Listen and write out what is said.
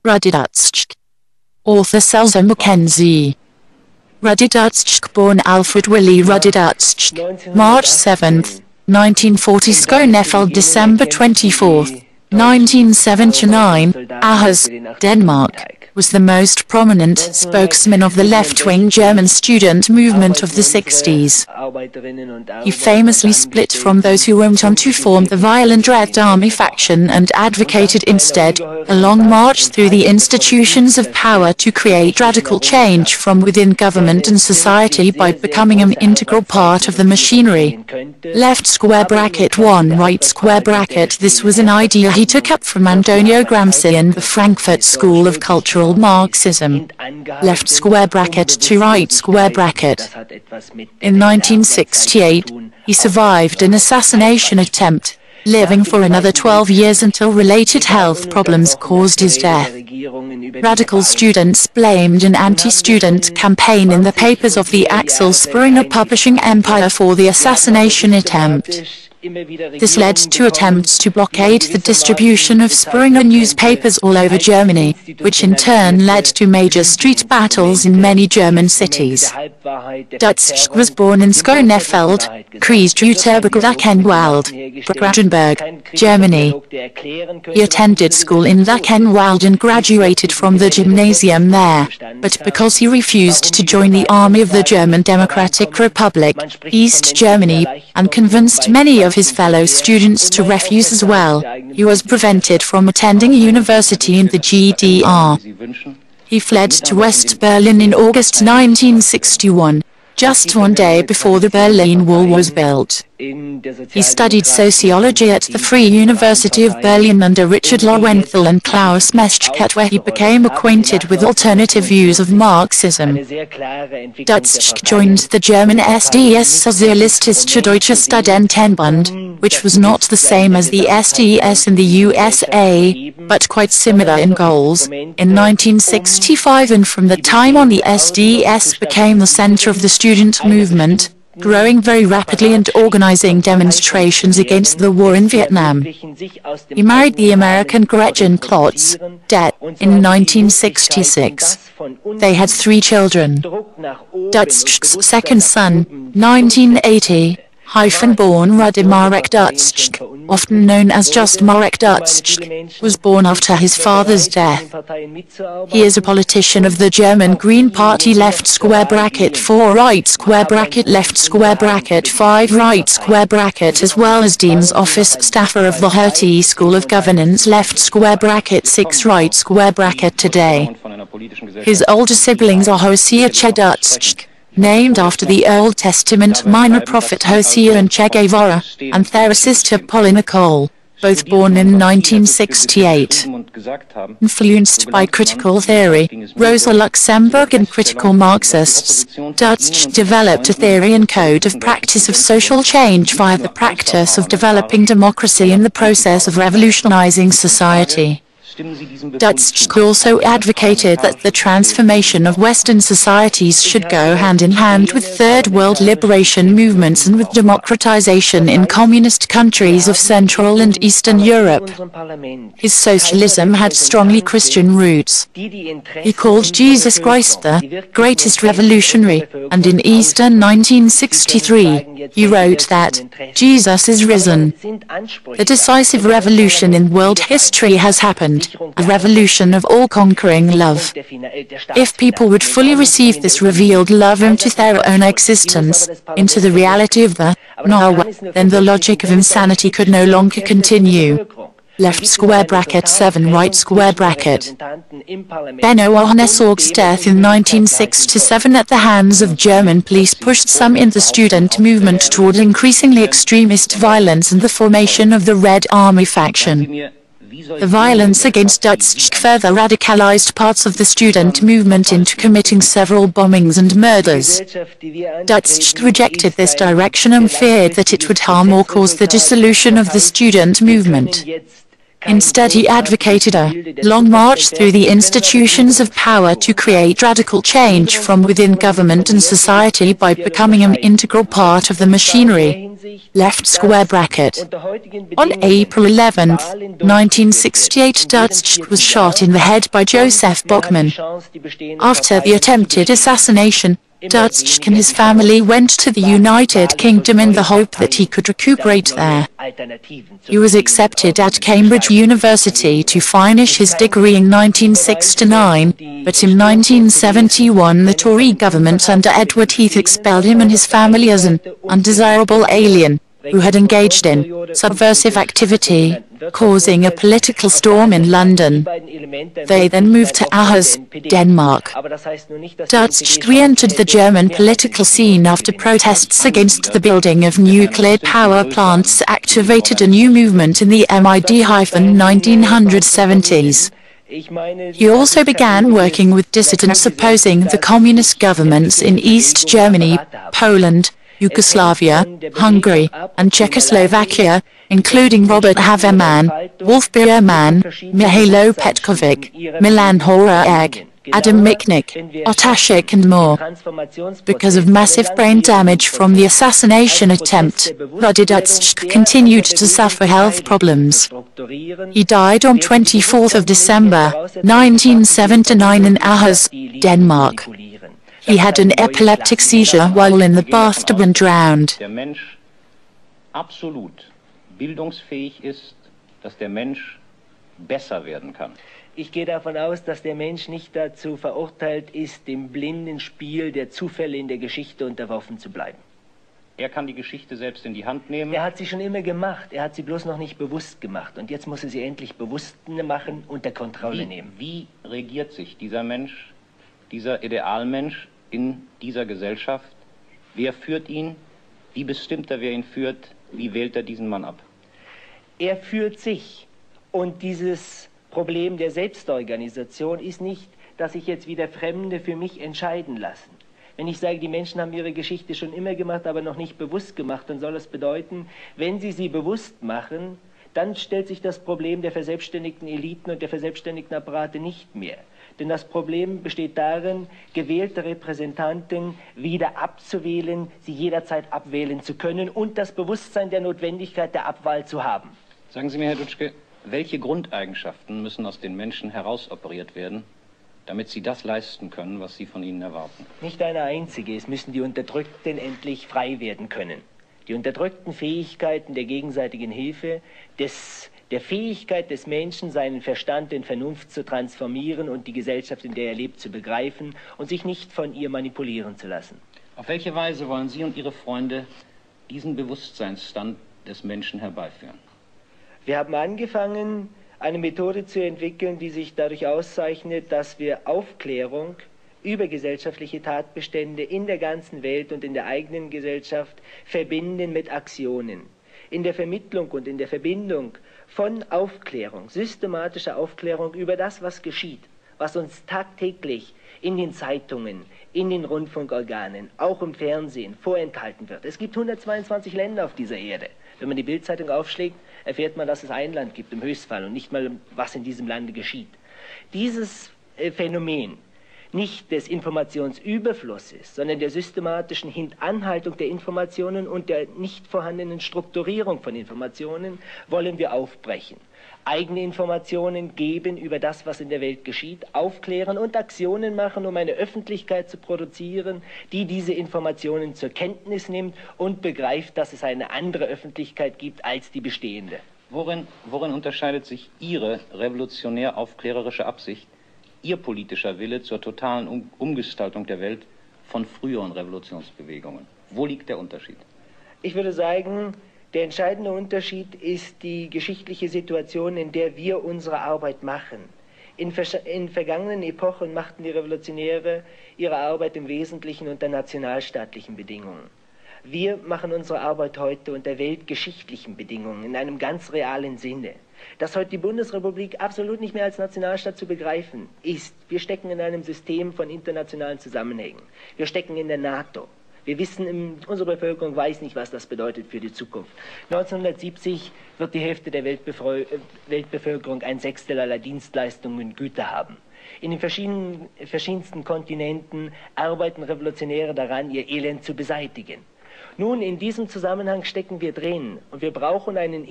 Rudi Dutschke. Author Selzer-McKenzie. Rudi Dutschke, born Alfred Willy Rudi Dutschke, March 7, 1940, Skåne, December 24, 1979, Aarhus, Denmark, was the most prominent spokesman of the left-wing German student movement of the 60s. He famously split from those who went on to form the violent Red Army faction and advocated instead a long march through the institutions of power to create radical change from within government and society by becoming an integral part of the machinery. Left square bracket 1 right square bracket. This was an idea he took up from Antonio Gramsci in the Frankfurt School of Cultural Marxism. Left square bracket 2 right square bracket. In 1968, he survived an assassination attempt, living for another 12 years until related health problems caused his death. Radical students blamed an anti-student campaign in the papers of the Axel Springer publishing empire for the assassination attempt. This led to attempts to blockade the distribution of Springer newspapers all over Germany, which in turn led to major street battles in many German cities. Dutschke was born in Skåne, Kreis-Jüterbog-Lachenwald, Brandenburg, Germany. He attended school in Lachenwald and graduated from the gymnasium there, but because he refused to join the army of the German Democratic Republic, East Germany, and convinced many of his fellow students to refuse as well, he was prevented from attending university in the GDR. He fled to West Berlin in August 1961, just one day before the Berlin Wall was built. He studied sociology at the Free University of Berlin under Richard Lowenthal and Klaus Meschkat, where he became acquainted with alternative views of Marxism. Dutschke joined the German SDS Sozialistische Deutsche Studentenbund, which was not the same as the SDS in the USA, but quite similar in goals, in 1965, and from the time on the SDS became the center of the student movement, growing very rapidly and organizing demonstrations against the war in Vietnam. He married the American Gretchen Klotz in 1966. They had 3 children. Dutschke's second son, 1980, born Rudi Marek Dutschke, often known as just Marek Dutschke, was born after his father's death. He is a politician of the German Green Party left square bracket 4 right square bracket left square bracket 5 right square bracket, as well as Dean's Office staffer of the Hertie School of Governance left square bracket 6 right square bracket today. His older siblings are Hosea Che Dutschke, named after the Old Testament minor prophet Hosea, and Che Guevara, and their sister Paula Cole, both born in 1968. Influenced by critical theory, Rosa Luxemburg, and critical Marxists, Dutschke developed a theory and code of practice of social change via the practice of developing democracy in the process of revolutionizing society. Dutschke also advocated that the transformation of Western societies should go hand in hand with Third World liberation movements and with democratization in communist countries of Central and Eastern Europe. His socialism had strongly Christian roots. He called Jesus Christ the greatest revolutionary, and in Easter 1963, he wrote that Jesus is risen. The decisive revolution in world history has happened. A revolution of all-conquering love. If people would fully receive this revealed love into their own existence, into the reality of the now, then the logic of insanity could no longer continue. Left square bracket 7 right square bracket. Benno Ohnesorg's death in 1967 at the hands of German police pushed some in the student movement toward increasingly extremist violence and the formation of the Red Army faction. The violence against Dutschke further radicalized parts of the student movement into committing several bombings and murders. Dutschke rejected this direction and feared that it would harm or cause the dissolution of the student movement. Instead, he advocated a long march through the institutions of power to create radical change from within government and society by becoming an integral part of the machinery. Left square bracket. On April 11, 1968, Dutschke was shot in the head by Joseph Bachmann. After the attempted assassination, Dutschke and his family went to the United Kingdom in the hope that he could recuperate there. He was accepted at Cambridge University to finish his degree in 1969, but in 1971 the Tory government under Edward Heath expelled him and his family as an undesirable alien who had engaged in subversive activity, causing a political storm in London. They then moved to Aarhus, Denmark. Dutschke re-entered the German political scene after protests against the building of nuclear power plants activated a new movement in the mid-1970s. He also began working with dissidents opposing the communist governments in East Germany, Poland, Yugoslavia, Hungary, and Czechoslovakia, including Robert Havemann, Wolf Biermann, Mihailo Petkovic, Milan Horaeg, Adam Michnik, Otashik and more. Because of massive brain damage from the assassination attempt, Rudi Dutschke continued to suffer health problems. He died on 24 December, 1979 in Aarhus, Denmark. He had an epileptic seizure while in the bathtub and drowned. Der Mensch absolut bildungsfähig ist, dass der Mensch besser werden kann. Ich gehe davon aus, dass der Mensch nicht dazu verurteilt ist, dem blinden Spiel der Zufälle in der Geschichte unterworfen zu bleiben. Er kann die Geschichte selbst in die Hand nehmen. Er hat sie schon immer gemacht, er hat sie bloß noch nicht bewusst gemacht. Und jetzt muss er sie endlich bewusst machen, unter Kontrolle nehmen. Wie regiert sich dieser Mensch, dieser Idealmensch, in dieser Gesellschaft? Wer führt ihn? Wie bestimmt er, wer ihn führt? Wie wählt er diesen Mann ab? Er führt sich. Und dieses Problem der Selbstorganisation ist nicht, dass sich jetzt wieder Fremde für mich entscheiden lassen. Wenn ich sage, die Menschen haben ihre Geschichte schon immer gemacht, aber noch nicht bewusst gemacht, dann soll das bedeuten, wenn sie bewusst machen, dann stellt sich das Problem der verselbstständigten Eliten und der verselbstständigten Apparate nicht mehr. Denn das Problem besteht darin, gewählte Repräsentanten wieder abzuwählen, sie jederzeit abwählen zu können und das Bewusstsein der Notwendigkeit der Abwahl zu haben. Sagen Sie mir, Herr Dutschke, welche Grundeigenschaften müssen aus den Menschen herausoperiert werden, damit sie das leisten können, was Sie von ihnen erwarten? Nicht eine einzige. Es müssen die Unterdrückten endlich frei werden können. Die unterdrückten Fähigkeiten der gegenseitigen Hilfe, der Fähigkeit des Menschen, seinen Verstand in Vernunft zu transformieren und die Gesellschaft, in der er lebt, zu begreifen und sich nicht von ihr manipulieren zu lassen. Auf welche Weise wollen Sie und Ihre Freunde diesen Bewusstseinsstand des Menschen herbeiführen? Wir haben angefangen, eine Methode zu entwickeln, die sich dadurch auszeichnet, dass wir Aufklärung über gesellschaftliche Tatbestände in der ganzen Welt und in der eigenen Gesellschaft verbinden mit Aktionen. In der Vermittlung und in der Verbindung von Aufklärung, systematischer Aufklärung über das, was geschieht, was uns tagtäglich in den Zeitungen, in den Rundfunkorganen, auch im Fernsehen vorenthalten wird. Es gibt 122 Länder auf dieser Erde. Wenn man die Bildzeitung aufschlägt, erfährt man, dass es ein Land gibt im Höchstfall und nicht mal, was in diesem Lande geschieht. Dieses Phänomen nicht des Informationsüberflusses, sondern der systematischen Hintanhaltung der Informationen und der nicht vorhandenen Strukturierung von Informationen wollen wir aufbrechen. Eigene Informationen geben über das, was in der Welt geschieht, aufklären und Aktionen machen, um eine Öffentlichkeit zu produzieren, die diese Informationen zur Kenntnis nimmt und begreift, dass es eine andere Öffentlichkeit gibt als die bestehende. Worin unterscheidet sich Ihre revolutionär-aufklärerische Absicht, Ihr politischer Wille zur totalen Umgestaltung der Welt von früheren Revolutionsbewegungen? Wo liegt der Unterschied? Ich würde sagen, der entscheidende Unterschied ist die geschichtliche Situation, in der wir unsere Arbeit machen. In vergangenen Epochen machten die Revolutionäre ihre Arbeit im Wesentlichen unter nationalstaatlichen Bedingungen. Wir machen unsere Arbeit heute unter weltgeschichtlichen Bedingungen, in einem ganz realen Sinne. Dass heute die Bundesrepublik absolut nicht mehr als Nationalstaat zu begreifen ist. Wir stecken in einem System von internationalen Zusammenhängen. Wir stecken in der NATO. Wir wissen, unsere Bevölkerung weiß nicht, was das bedeutet für die Zukunft. 1970 wird die Hälfte der Weltbevölkerung ein Sechstel aller Dienstleistungen und Güter haben. In den verschiedensten Kontinenten arbeiten Revolutionäre daran, ihr Elend zu beseitigen. Nun, in diesem Zusammenhang stecken wir drin und wir brauchen einen